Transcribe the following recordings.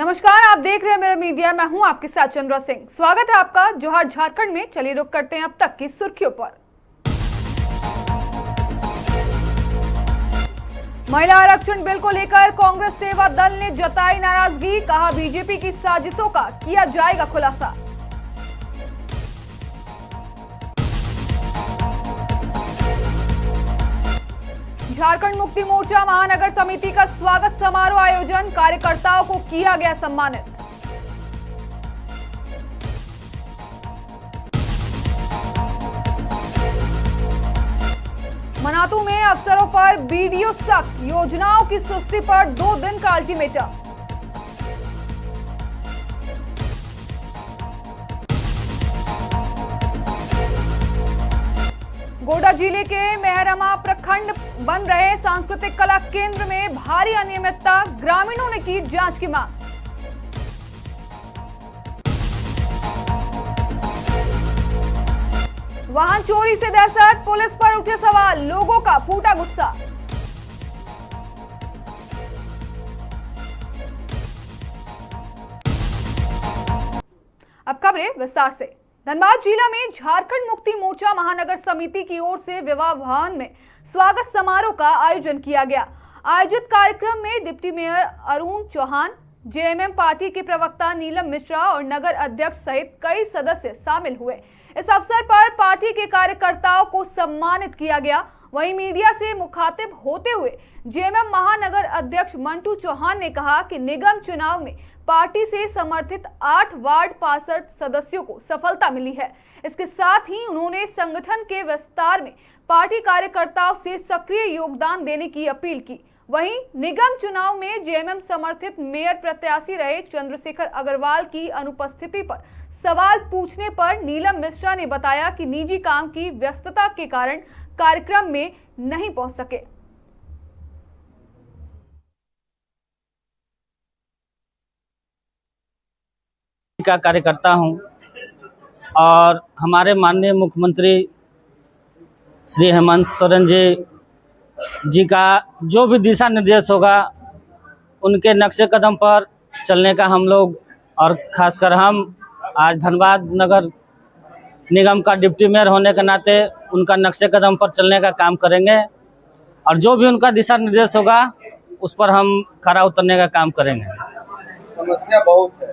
नमस्कार, आप देख रहे हैं मेरा मीडिया। मैं हूं आपके साथ चंद्रा सिंह। स्वागत है आपका जोहार झारखंड में। चलिए रुक करते हैं अब तक की सुर्खियों पर। महिला आरक्षण बिल को लेकर कांग्रेस सेवा दल ने जताई नाराजगी। कहा बीजेपी की साजिशों का किया जाएगा खुलासा। झारखंड मुक्ति मोर्चा महानगर समिति का स्वागत समारोह आयोजन। कार्यकर्ताओं को किया गया सम्मानित। मनातू में अफसरों पर बीडीओ सख्त। योजनाओं की सुस्ती पर 2 दिन का अल्टीमेटम। गोड्डा जिले के मेहरमा प्रखंड बन रहे सांस्कृतिक कला केंद्र में भारी अनियमितता। ग्रामीणों ने की जांच की मांग। वाहन चोरी से दहशत, पुलिस पर उठे सवाल। लोगों का फूटा गुस्सा। अब खबरें विस्तार से। धनबाद जिला में झारखंड मुक्ति मोर्चा महानगर समिति की ओर से विवाह भवन में स्वागत समारोह का आयोजन किया गया। आयोजित कार्यक्रम में deputy mayor Arun Chauhan, JMM party के प्रवक्ता नीलम मिश्रा और नगर अध्यक्ष सहित कई सदस्य शामिल हुए। इस अवसर पर पार्टी के कार्यकर्ताओं को सम्मानित किया गया। वहीं मीडिया से मुखातिब होते हुए जेएमएम महानगर अध्यक्ष मंटू चौहान ने कहा कि निगम चुनाव में पार्टी से समर्थित 8 वार्ड पार्षद सदस्यों को सफलता मिली है। इसके साथ ही उन्होंने संगठन के विस्तार में पार्टी कार्यकर्ताओं से सक्रिय योगदान देने की अपील की। वहीं निगम चुनाव में जेएमएम समर्थित मेयर प्रत्याशी रहे चंद्रशेखर अग्रवाल की अनुपस्थिति पर सवाल पूछने पर नीलम मिश्रा ने बताया कि निजी काम की व्यस्तता के कारण कार्यक्रम में नहीं पहुंच सके। का कार्यकर्ता हूं और हमारे माननीय मुख्यमंत्री श्री हेमंत सोरेन जी का जो भी दिशा निर्देश होगा उनके नक्शे कदम पर चलने का हम लोग और खासकर हम आज धनबाद नगर निगम का डिप्टी मेयर होने के नाते उनका नक्शे कदम पर चलने का काम करेंगे और जो भी उनका दिशा निर्देश होगा उस पर हम खरा उतरने का काम करेंगे। समस्या बहुत है,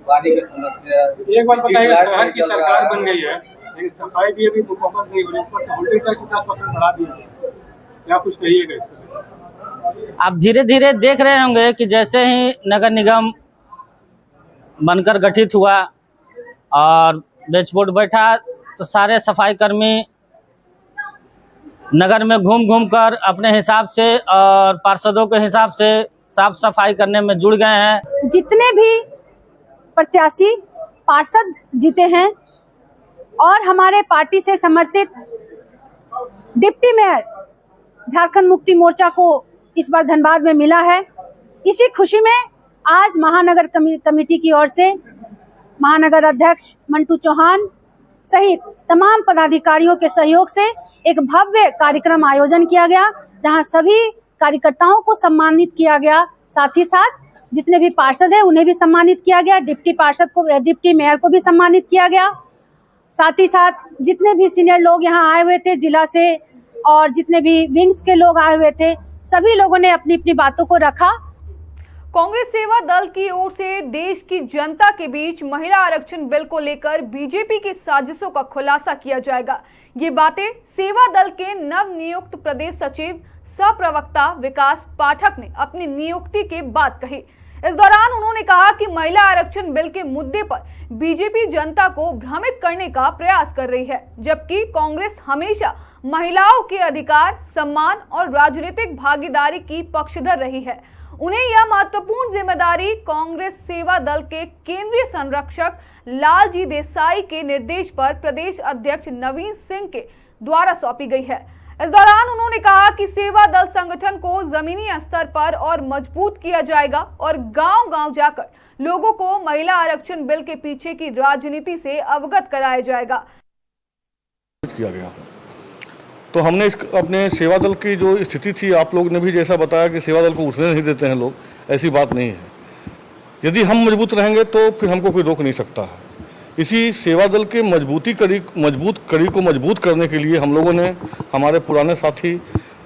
पानी की समस्या। एक बात बताइए, शहर की सरकार बन गई है लेकिन सफाई भी अभी मुकम्मल नहीं हुई, ऊपर से होल्डिंग टैक्स का शासन बढ़ा दिया। क्या कुछ कहिएगा? आप धीरे धीरे देख रहे होंगे कि जैसे ही नगर निगम बनकर गठित हुआ और बेंच बोर्ड बैठा तो सारे सफाई कर्मी नगर में घूम घूम कर अपने हिसाब से और पार्षदों के हिसाब से साफ सफाई करने में जुड़ गए हैं। जितने भी प्रत्याशी पार्षद जीते हैं और हमारे पार्टी से समर्थित डिप्टी मेयर झारखंड मुक्ति मोर्चा को इस बार धनबाद में मिला है। इसी खुशी में आज महानगर कमेटी की ओर से महानगर अध्यक्ष मंटू चौहान सहित तमाम पदाधिकारियों के सहयोग से एक भव्य कार्यक्रम आयोजन किया गया, जहां सभी कार्यकर्ताओं को सम्मानित किया गया। साथ ही साथ जितने भी पार्षद हैं उन्हें भी सम्मानित किया गया, डिप्टी मेयर को भी सम्मानित किया गया। साथ ही साथ जितने भी सीनियर लोग यहाँ आए हुए थे जिला से और जितने भी विंग्स के लोग आए हुए थे, सभी लोगों ने अपनी अपनी बातों को रखा। कांग्रेस सेवा दल की ओर से देश की जनता के बीच महिला आरक्षण बिल को लेकर बीजेपी की साजिशों का खुलासा किया जाएगा। ये बातें सेवा दल के नव नियुक्त प्रदेश सचिव सह प्रवक्ता विकास पाठक ने अपनी नियुक्ति के बाद कही। इस दौरान उन्होंने कहा कि महिला आरक्षण बिल के मुद्दे पर बीजेपी जनता को भ्रमित करने का प्रयास कर रही है, जबकि कांग्रेस हमेशा महिलाओं के अधिकार, सम्मान और राजनीतिक भागीदारी की पक्षधर रही है। उन्हें यह महत्वपूर्ण जिम्मेदारी कांग्रेस सेवा दल के केंद्रीय संरक्षक लालजी देसाई के निर्देश पर प्रदेश अध्यक्ष नवीन सिंह के द्वारा सौंपी गई है। इस दौरान उन्होंने कहा कि सेवा दल संगठन को जमीनी स्तर पर और मजबूत किया जाएगा और गांव-गांव जाकर लोगों को महिला आरक्षण बिल के पीछे की राजनीति से अवगत कराया जाएगा। किया गया तो हमने अपने सेवा दल की जो स्थिति थी, आप लोग ने भी जैसा बताया कि सेवा दल को उठने नहीं देते हैं लोग, ऐसी बात नहीं है। यदि हम मजबूत रहेंगे तो फिर हमको कोई रोक नहीं सकता है। इसी सेवा दल के मजबूत कड़ी को मजबूत करने के लिए हम लोगों ने हमारे पुराने साथी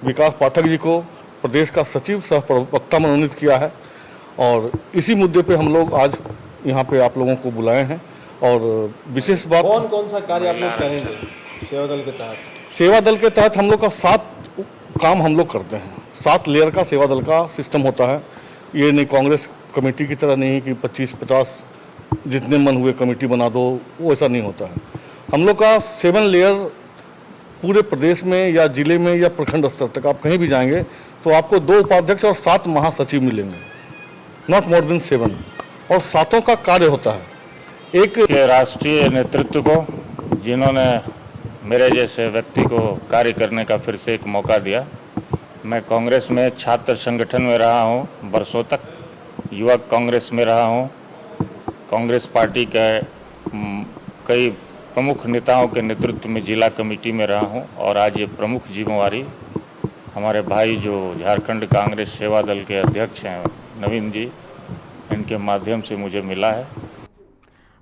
विकास पाठक जी को प्रदेश का सचिव सह प्रवक्ता मनोनीत किया है और इसी मुद्दे पे हम लोग आज यहाँ पे आप लोगों को बुलाए हैं। और विशेष बात, कौन कौन सा कार्य आप लोग करेंगे सेवा दल के तहत? सेवा दल के तहत हम लोग का 7 काम हम लोग करते हैं। 7 लेयर का सेवा दल का सिस्टम होता है। ये नहीं कांग्रेस कमेटी की तरह नहीं कि 25-50 जितने मन हुए कमेटी बना दो, वो ऐसा नहीं होता है। हम लोग का 7 लेयर पूरे प्रदेश में या जिले में या प्रखंड स्तर तक आप कहीं भी जाएंगे तो आपको 2 उपाध्यक्ष और 7 महासचिव मिलेंगे, नॉट मोर देन 7। और 7 का कार्य होता है एक के राष्ट्रीय नेतृत्व को, जिन्होंने मेरे जैसे व्यक्ति को कार्य करने का फिर से एक मौका दिया। मैं कांग्रेस में छात्र संगठन में रहा हूं, बरसों तक युवक कांग्रेस में रहा हूं, कांग्रेस पार्टी के कई प्रमुख नेताओं के नेतृत्व में जिला कमेटी में रहा हूं और आज ये प्रमुख जिम्मेवारी हमारे भाई जो झारखंड कांग्रेस सेवा दल के अध्यक्ष हैं नवीन जी, इनके माध्यम से मुझे मिला है।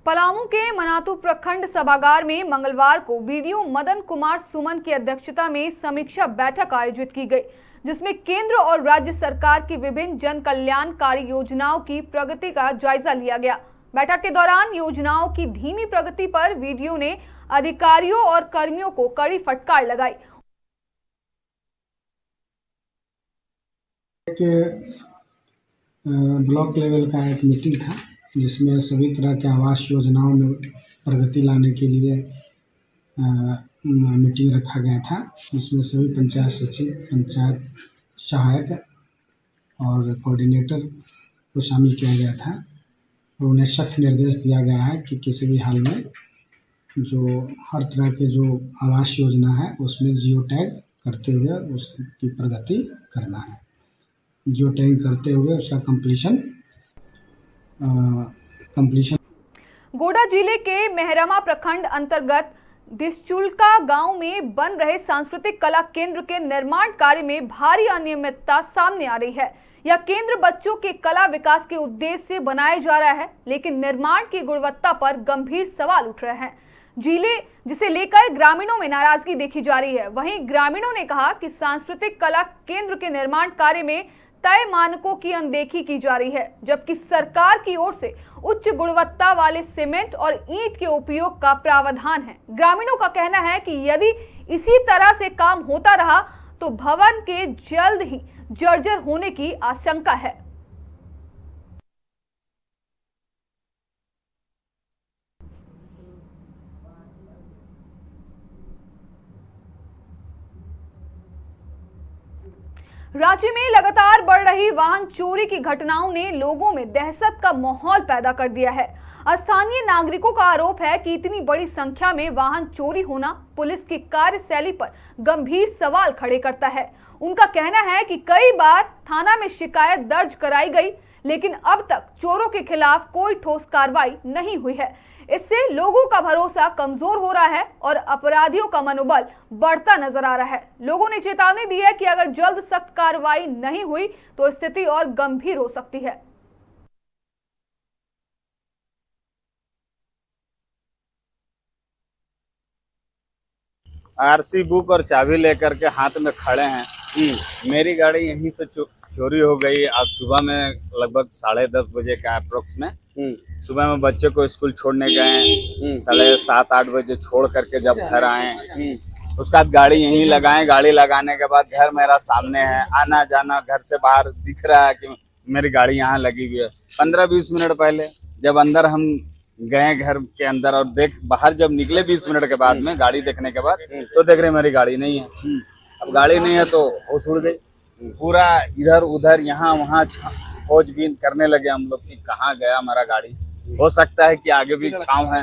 पलामू के मनातू प्रखंड सभागार में मंगलवार को बीडीओ मदन कुमार सुमन की अध्यक्षता में समीक्षा बैठक आयोजित की गई, जिसमें केंद्र और राज्य सरकार की विभिन्न जन कल्याणकारी योजनाओं की प्रगति का जायजा लिया गया। बैठक के दौरान योजनाओं की धीमी प्रगति पर बीडीओ ने अधिकारियों और कर्मियों को कड़ी फटकार लगाई। ब्लॉक लेवल का एक मीटिंग था जिसमें सभी तरह के आवास योजनाओं में प्रगति लाने के लिए मीटिंग रखा गया था, जिसमें सभी पंचायत सचिव, पंचायत सहायक और कोऑर्डिनेटर को शामिल किया गया था और उन्हें सख्त निर्देश दिया गया है कि किसी भी हाल में जो हर तरह के जो आवास योजना है उसमें जियो टैग करते हुए उसकी प्रगति करना है। जियो टैग करते हुए उसका कंप्लीशन गोड्डा जिले के मेहरमा प्रखंड अंतर्गत दिसचुलका गांव में बन रहे सांस्कृतिक कला केंद्र के निर्माण कार्य में भारी अनियमितता सामने आ रही है। यह केंद्र बच्चों के कला विकास के उद्देश्य से बनाया जा रहा है, लेकिन निर्माण की गुणवत्ता पर गंभीर सवाल उठ रहे हैं, जिसे लेकर ग्रामीणों में नाराजगी देखी जा रही है। वहीं ग्रामीणों ने कहा कि सांस्कृतिक कला केंद्र के निर्माण कार्य में तय मानकों की अनदेखी की जा रही है, जबकि सरकार की ओर से उच्च गुणवत्ता वाले सीमेंट और ईंट के उपयोग का प्रावधान है। ग्रामीणों का कहना है कि यदि इसी तरह से काम होता रहा तो भवन के जल्द ही जर्जर होने की आशंका है। राज्य में लगातार बढ़ रही वाहन चोरी की घटनाओं ने लोगों में दहशत का माहौल पैदा कर दिया है। स्थानीय नागरिकों का आरोप है कि इतनी बड़ी संख्या में वाहन चोरी होना पुलिस की कार्यशैली पर गंभीर सवाल खड़े करता है। उनका कहना है कि कई बार थाना में शिकायत दर्ज कराई गई, लेकिन अब तक चोरों के खिलाफ कोई ठोस कार्रवाई नहीं हुई है। इससे लोगों का भरोसा कमजोर हो रहा है और अपराधियों का मनोबल बढ़ता नजर आ रहा है। लोगों ने चेतावनी दी है कि अगर जल्द सख्त कार्रवाई नहीं हुई तो स्थिति और गंभीर हो सकती है। आरसी बुक और चाबी लेकर के हाथ में खड़े हैं। मेरी गाड़ी यहीं से चोरी हो गई आज सुबह में, लगभग 10:30 बजे का अप्रोक्स में। सुबह में बच्चे को स्कूल छोड़ने गए, 7:30-8 बजे छोड़ करके जब घर आए उसका गाड़ी यहीं लगाए। गाड़ी लगाने के बाद घर मेरा सामने है, आना जाना घर से बाहर दिख रहा है कि मेरी गाड़ी यहाँ लगी हुई है। 15-20 मिनट पहले जब अंदर हम गए घर के अंदर और बाहर जब निकले 20 मिनट के बाद में गाड़ी देखने के बाद तो देख रहे मेरी गाड़ी नहीं है। अब गाड़ी नहीं है तो होश उड़ गई, पूरा इधर उधर यहाँ वहाँ खोजबीन करने लगे हम लोग कि कहाँ गया हमारा गाड़ी। हो सकता है कि आगे भी छांव है,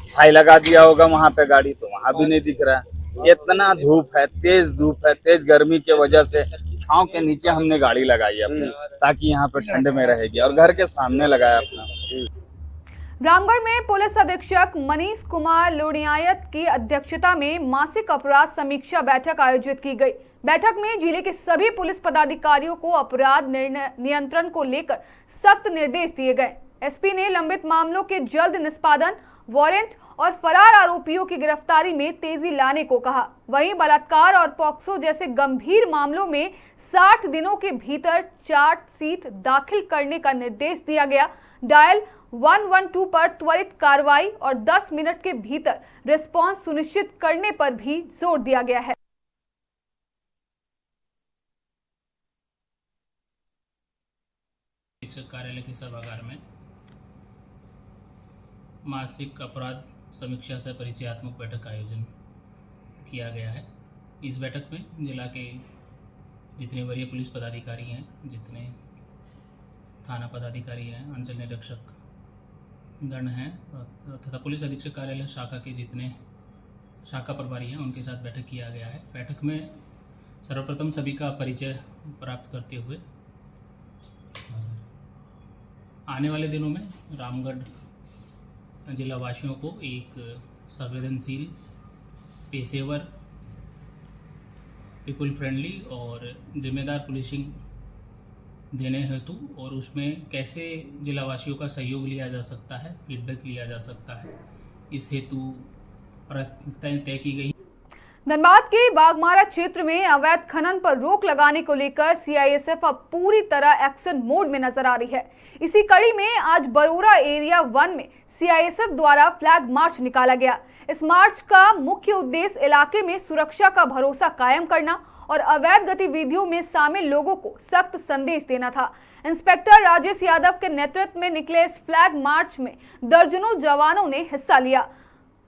छाई लगा दिया होगा वहाँ पे गाड़ी, तो वहाँ भी नहीं दिख रहा। इतना धूप है, तेज धूप है, तेज गर्मी की वजह से छांव के नीचे हमने गाड़ी लगाई अपनी, ताकि यहाँ पे ठंड में रहेगी, और घर के सामने लगाया अपना। रामगढ़ में पुलिस अधीक्षक मनीष कुमार लोडियायत की अध्यक्षता में मासिक अपराध समीक्षा बैठक आयोजित की गई। बैठक में जिले के सभी पुलिस पदाधिकारियों को अपराध नियंत्रण को लेकर सख्त निर्देश दिए गए। एसपी ने लंबित मामलों के जल्द निष्पादन, वारंट और फरार आरोपियों की गिरफ्तारी में तेजी लाने को कहा। वहीं बलात्कार और पॉक्सो जैसे गंभीर मामलों में 60 दिनों के भीतर चार्जशीट दाखिल करने का निर्देश दिया गया। डायल 112 पर त्वरित कार्रवाई और 10 मिनट के भीतर रिस्पांस सुनिश्चित करने पर भी जोर दिया गया है। अधीक्षक कार्यालय के सभागार में मासिक अपराध समीक्षा से परिचयात्मक बैठक का आयोजन किया गया है। इस बैठक में जिला के जितने वरीय पुलिस पदाधिकारी हैं, जितने थाना पदाधिकारी हैं, अंचल निरीक्षक गण हैं तथा पुलिस अधीक्षक कार्यालय शाखा के जितने शाखा प्रभारी हैं, उनके साथ बैठक किया गया है। बैठक में सर्वप्रथम सभी का परिचय प्राप्त करते हुए आने वाले दिनों में रामगढ़ जिला वासियों को एक संवेदनशील, पेशेवर, पीपल फ्रेंडली और जिम्मेदार पुलिसिंग देने हेतु और उसमें कैसे जिलावासियों का सहयोग लिया जा सकता है, फीडबैक लिया जा सकता है, इस हेतु प्राथमिकताएं तय की गई। धनबाद के बागमारा क्षेत्र में अवैध खनन पर रोक लगाने को लेकर सीआईएसएफ अब पूरी तरह एक्शन मोड में नजर आ रही है। इसी कड़ी में आज बरोरा एरिया 1 में सीआईएसएफ द्वारा फ्लैग मार्च निकाला गया। इस मार्च का मुख्य उद्देश्य इलाके में सुरक्षा का भरोसा कायम करना और अवैध गतिविधियों में शामिल लोगों को सख्त संदेश देना था। इंस्पेक्टर राजेश यादव के नेतृत्व में निकले इस फ्लैग मार्च में दर्जनों जवानों ने हिस्सा लिया।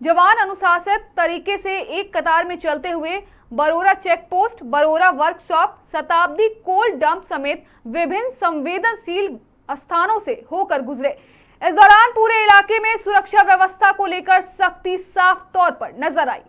जवान अनुशासित तरीके से एक कतार में चलते हुए Barora check post, Barora workshop, Shatabdi cold dump समेत विभिन्न संवेदनशील स्थानों से होकर गुजरे। इस दौरान पूरे इलाके में सुरक्षा व्यवस्था को लेकर सख्ती साफ तौर पर नजर आई।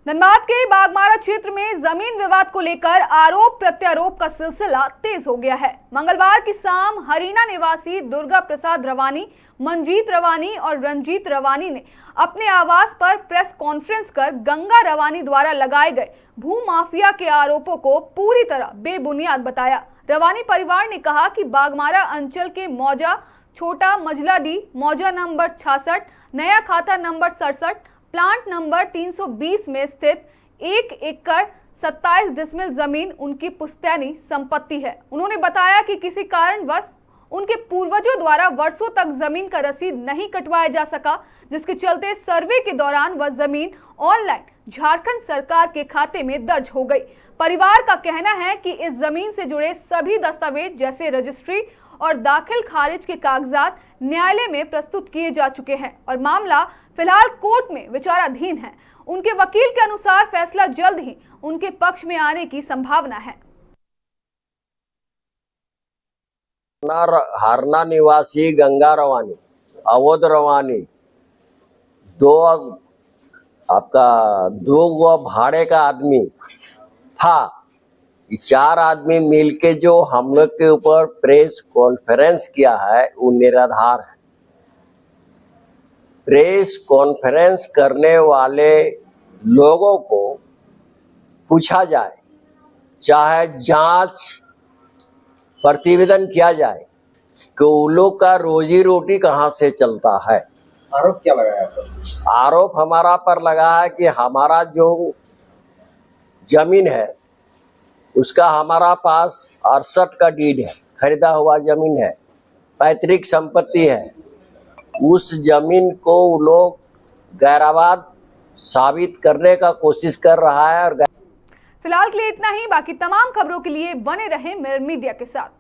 धनबाद के बागमारा क्षेत्र में जमीन विवाद को लेकर आरोप प्रत्यारोप का सिलसिला तेज हो गया है। मंगलवार की शाम हरियाणा निवासी दुर्गा प्रसाद रवानी, मंजीत रवानी और रंजीत रवानी ने अपने आवास पर प्रेस कॉन्फ्रेंस कर गंगा रवानी द्वारा लगाए गए भू माफिया के आरोपों को पूरी तरह बेबुनियाद बताया। रवानी परिवार ने कहा कि बागमारा अंचल के मौजा, छोटा मजलाडी, मौजा नंबर 66, नया खाता नंबर 67, प्लांट नंबर 320 में स्थित 1 एकड़ 27 डिसमिल जमीन उनकी पुश्तैनी संपत्ति है। उन्होंने बताया कि किसी कारणवश उनके पूर्वजों द्वारा वर्षों तक जमीन का रसीद नहीं कटवाया जा सका, जिसके चलते सर्वे के दौरान वह जमीन ऑनलाइन झारखंड सरकार के खाते में दर्ज हो गई। परिवार का कहना है कि इस जमीन से जुड़े सभी दस्तावेज जैसे रजिस्ट्री और दाखिल खारिज के कागजात न्यायालय में प्रस्तुत किए जा चुके हैं और मामला फिलहाल कोर्ट में विचाराधीन है। उनके वकील के अनुसार फैसला जल्द ही उनके पक्ष में आने की संभावना है। हरना निवासी गंगा रवानी, अवध रवानी, दो भाड़े का आदमी था। 4 आदमी मिलके जो हम लोग के ऊपर प्रेस कॉन्फ्रेंस किया है वो निराधार है। प्रेस कॉन्फ्रेंस करने वाले लोगों को पूछा जाए, चाहे जांच प्रतिवेदन किया जाए कि उन लोग का रोजी रोटी कहां से चलता है। आरोप क्या लगाया आपको? आरोप हमारा पर लगा है कि हमारा जो जमीन है उसका हमारा पास 68 का डीड है, खरीदा हुआ जमीन है, पैतृक संपत्ति है। उस जमीन को वो लोग गैरवाद साबित करने का कोशिश कर रहा है। और फिलहाल के लिए इतना ही। बाकी तमाम खबरों के लिए बने रहें मिरर मीडिया के साथ।